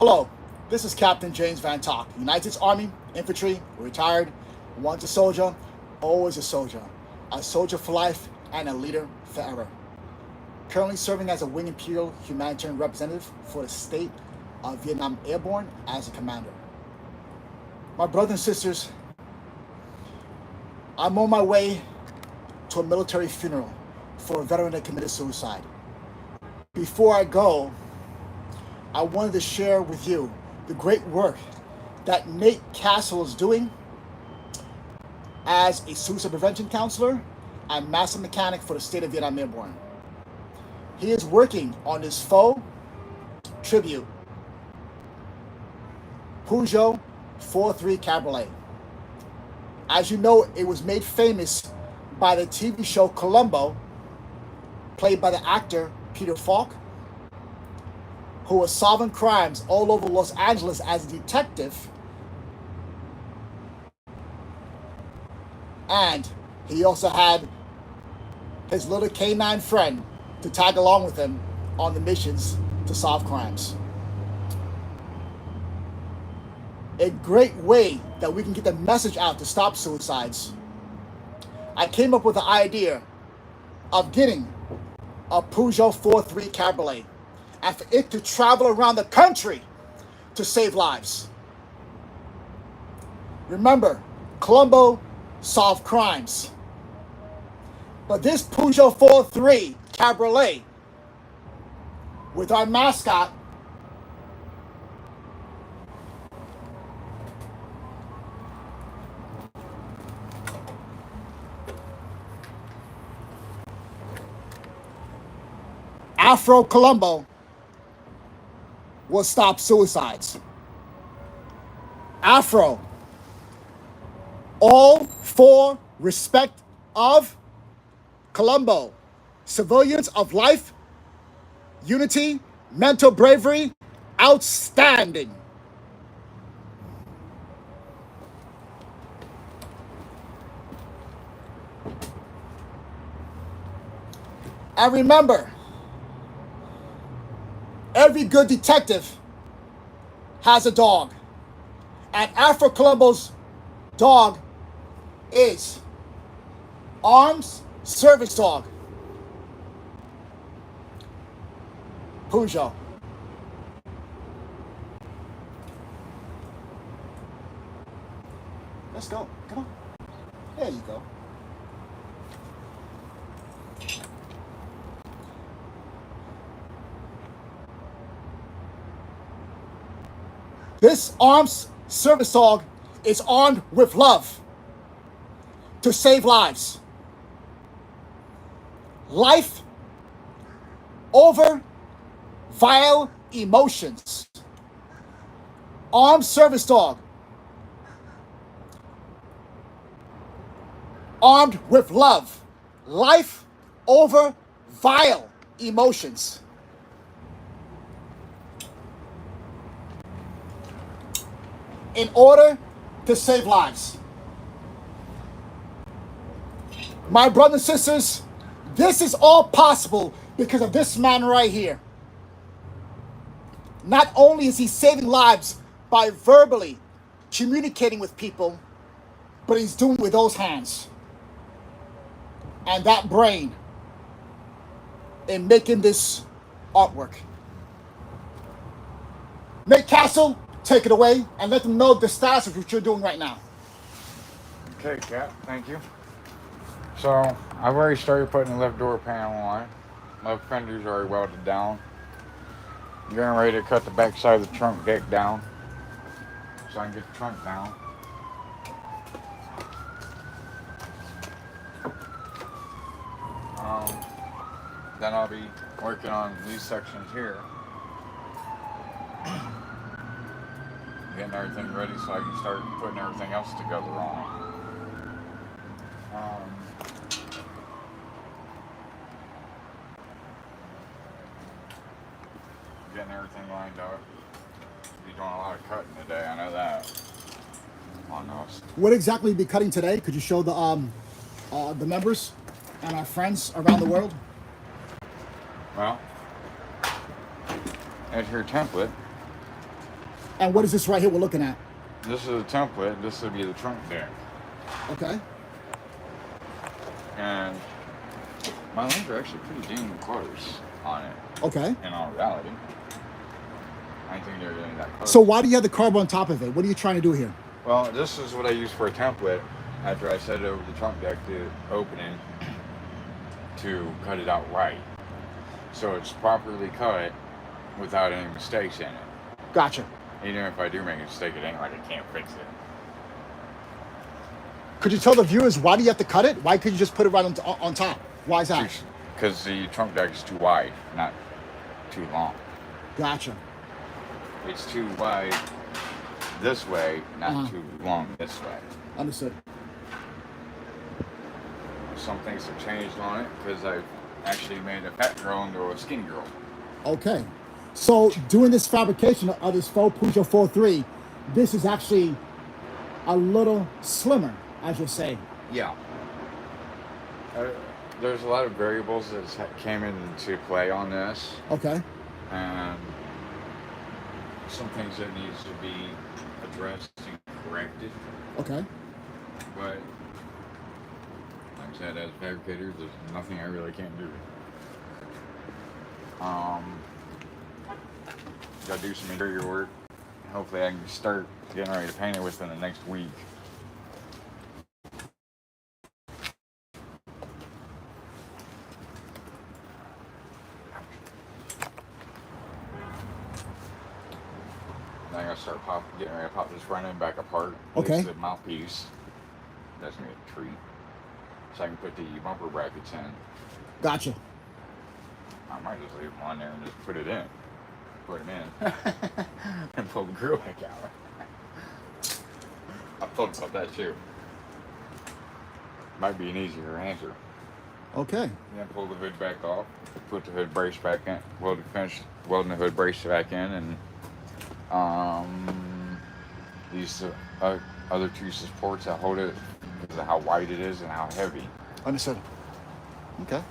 Hello, this is Captain James Van Tock, United States Army, Infantry, retired, once a soldier, always a soldier for life, and a leader forever. Currently serving as a Wing Imperial Humanitarian Representative for the state of Vietnam Airborne as a commander. My brothers and sisters, I'm on my way to a military funeral for a veteran that committed suicide. Before I go, I wanted to share with you the great work that Nate Castle is doing as a suicide prevention counselor and master mechanic for the state of Vietnam Airborne. He is working on his faux tribute, Peugeot 43 Cabriolet. As you know, it was made famous by the TV show Columbo, played by the actor Peter Falk, who was solving crimes all over Los Angeles as a detective. And he also had his little canine friend to tag along with him on the missions to solve crimes. A great way that we can get the message out to stop suicides. I came up with the idea of getting a Peugeot 43 Cabriolet and for it to travel around the country to save lives. Remember, Columbo solved crimes. But this Peugeot 43 Cabriolet with our mascot Afro Columbo will stop suicides. Afro, all for respect of Columbo, civilians of life, unity, mental bravery, outstanding. And remember, every good detective has a dog. And Afro Columbo's dog is Arms Service Dog, Peugeot. Let's go. Come on. There you go. This Arms Service Dog is armed with love to save lives. Life over vile emotions. Armed Service Dog, armed with love. Life over vile emotions. In order to save lives. My brothers and sisters, this is all possible because of this man right here. Not only is he saving lives by verbally communicating with people, but he's doing it with those hands and that brain in making this artwork. Nate Castle, take it away and let them know the status of what you're doing right now. Okay, Cap, thank you. So, I've already started putting the left door panel on. Left fender's already welded down. I'm getting ready to cut the back side of the trunk deck down so I can get the trunk down. Then I'll be working on these sections here. Getting everything ready so I can start putting everything else together on. Getting everything lined up. Be doing a lot of cutting today, I know that. On those. What exactly will you be cutting today? Could you show the members and our friends around the world? Well, as your template, And what is this right here we're looking at? This is a template. This would be the trunk deck. Okay. And my lines are actually pretty dang close on it. Okay. In all reality. I think they're getting that close. So why do you have the carb on top of it? What are you trying to do here? Well, this is what I use for a template after I set it over the trunk deck to opening to cut it out right. So it's properly cut without any mistakes in it. Gotcha. Even if I do make a mistake, it ain't like I can't fix it. Could you tell the viewers why do you have to cut it? Why could you just put it right on top? Why is that? Because the trunk deck is too wide, not too long. Gotcha. It's too wide this way, not too long this way. Understood. Some things have changed on it because I've actually made a fat girl into a skinny girl. Okay. So doing this fabrication of this faux Peugeot 4.3, this is actually a little slimmer, as you say. Yeah. There's a lot of variables that came into play on this. Okay. And some things that needs to be addressed and corrected. Okay. But like I said, as a fabricator, there's nothing I really can't do. Gotta do some interior work. Hopefully I can start getting ready to paint it within the next week. Then I gotta start getting ready to pop this front end back apart. Okay. The mouthpiece. That's gonna be a treat. So I can put the bumper brackets in. Gotcha. I might just leave them on there and just put it in. Put them in. And pull the grill back out. I thought about that too. Might be an easier answer. Okay. Then pull the hood back off. Put the hood brace back in. Finish welding the hood brace back in. And these other two supports that hold it because of how wide it is and how heavy. Understood. Okay.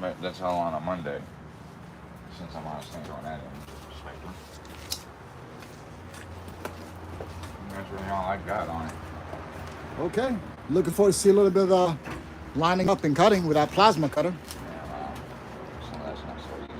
But that's all on a Monday. Since I'm on a stand on that end. That's really all I got on it. Okay. Looking forward to see a little bit of lining up and cutting with that plasma cutter. Yeah, some of that's not so easy.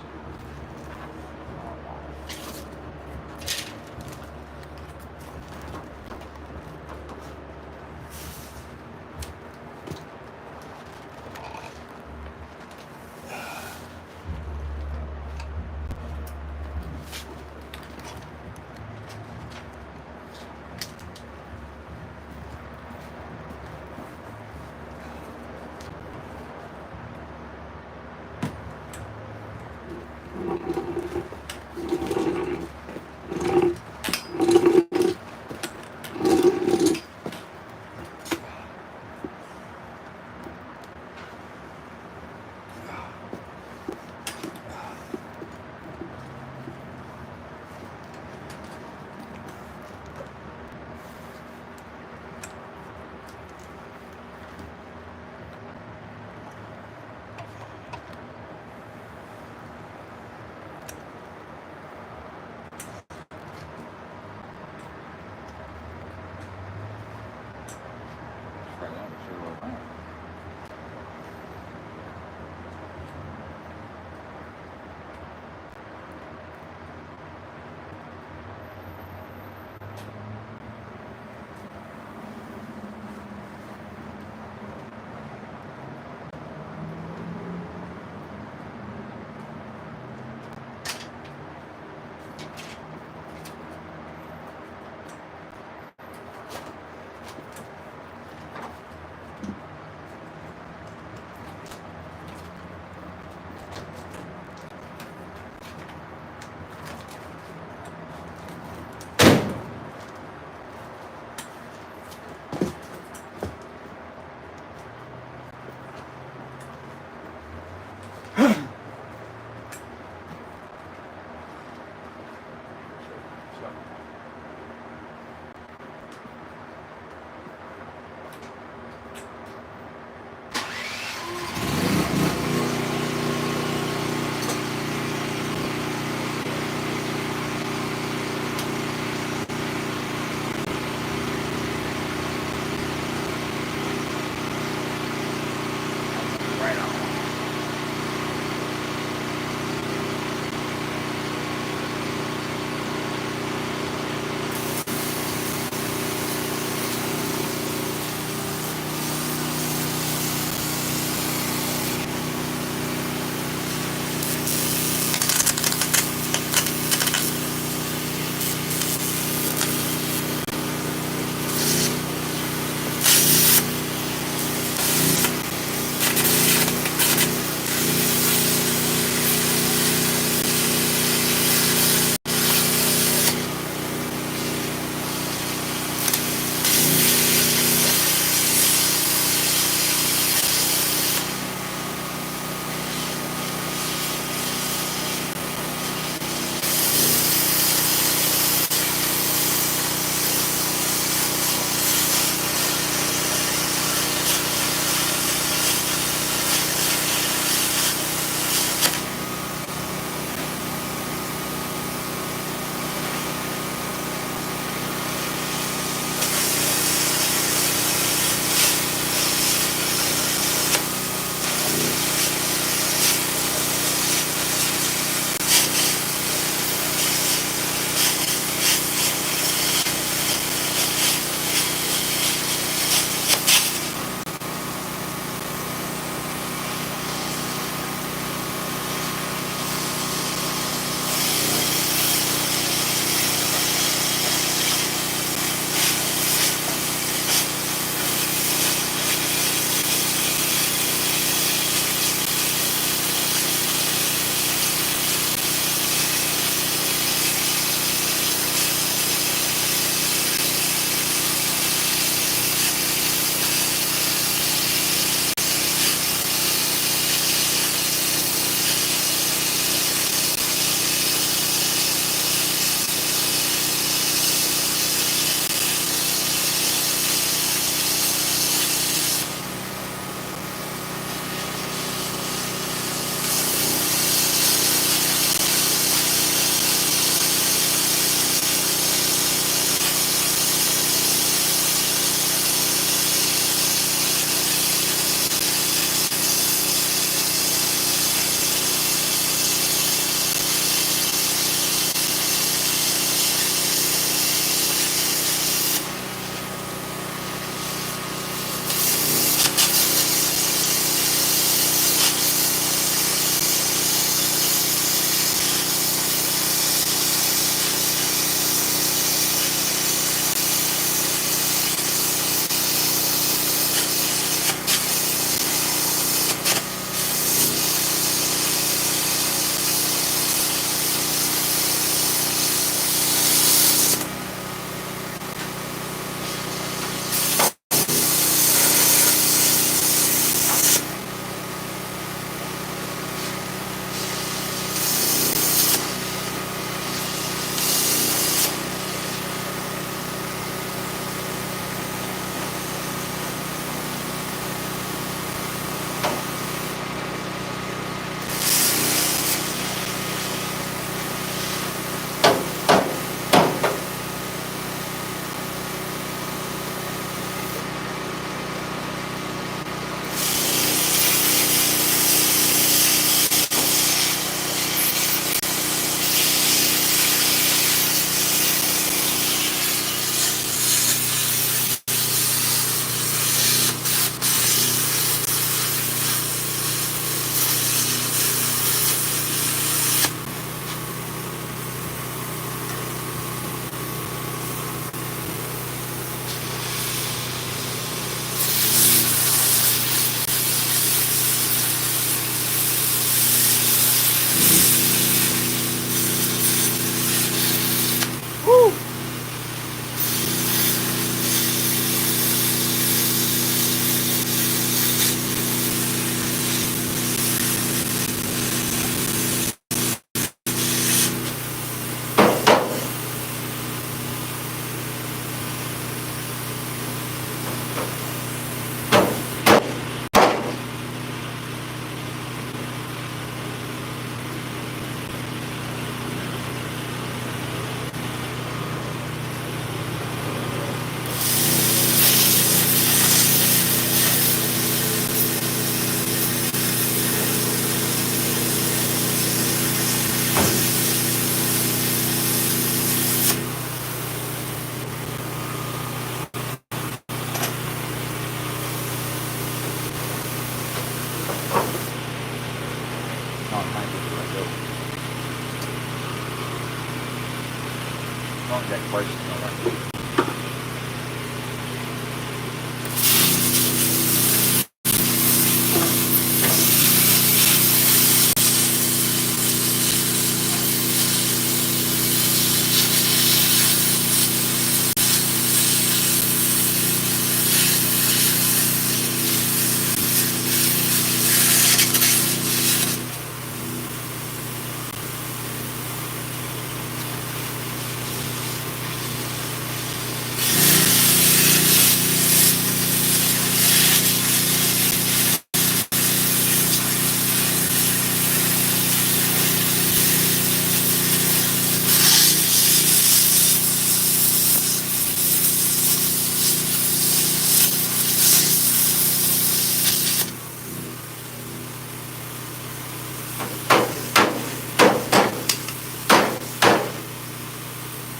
contract prices on that.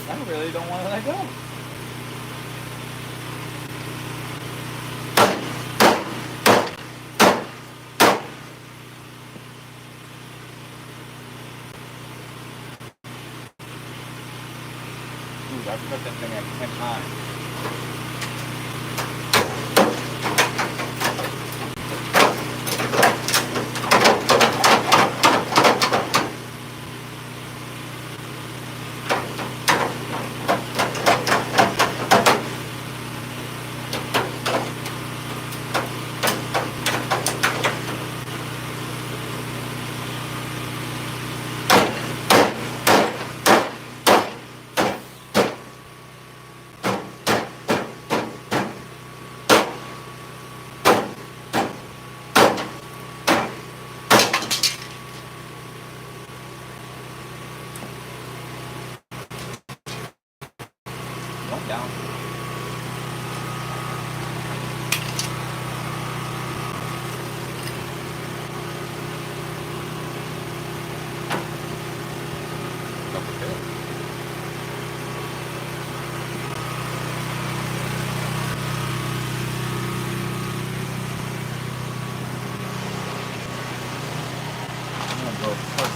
I really don't want to let go. Dude, I've cut that thing like 10 times. One down. Double kill. I'm gonna go